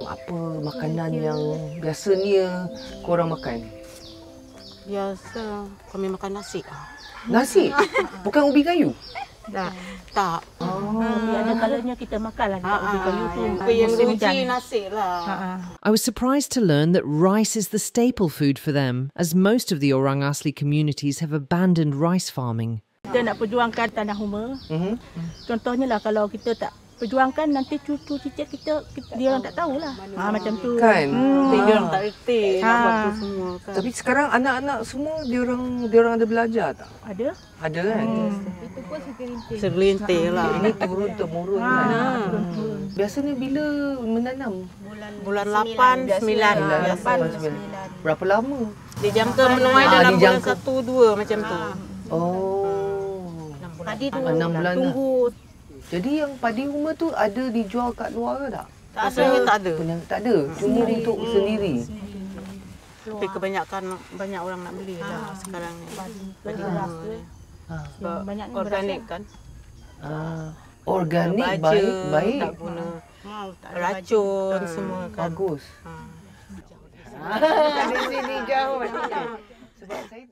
Apa makanan yang biasanya korang makan? Biasa kami makan nasi. Nasi? Bukan ubi kayu? Tak. Tapi ada kalanya kita makan lah dekat ubi kayu tu. Yang Musim ruji hujan. nasi lah. I was surprised to learn that rice is the staple food for them, as most of the Orang Asli communities have abandoned rice farming. Kita nak perjuangkan tanah Huma. Contohnya lah kalau kita tak perjuangkan, nanti cucu cicit kita dia orang tak tahulah. Macam tu. Kan? Dia orang tak reti nak buat tu semua kan. Tapi sekarang anak-anak semua dia orang ada belajar tak? Ada. Ada kan? Segelintir lah. Ini turun-temurun kan? Biasanya bila menanam? Bulan 8, 9. 8. Berapa lama? Dijangka menuai dalam bulan dijangka. 1, 2 macam tu. Oh. Padi tu 6 bulan tunggu. Jadi yang padi Huma tu ada dijual kat luar ke tak? Asalnya tak ada. Tak ada. Cuma untuk sendiri. Tapi kebanyakan banyak orang nak beli lah sekarang ni. Padi beras tu. Sebab Banyaknya organik kan. Organik Baja, baik. tak guna racun semua kan. Bagus. Dari sini jauh. Sebab saya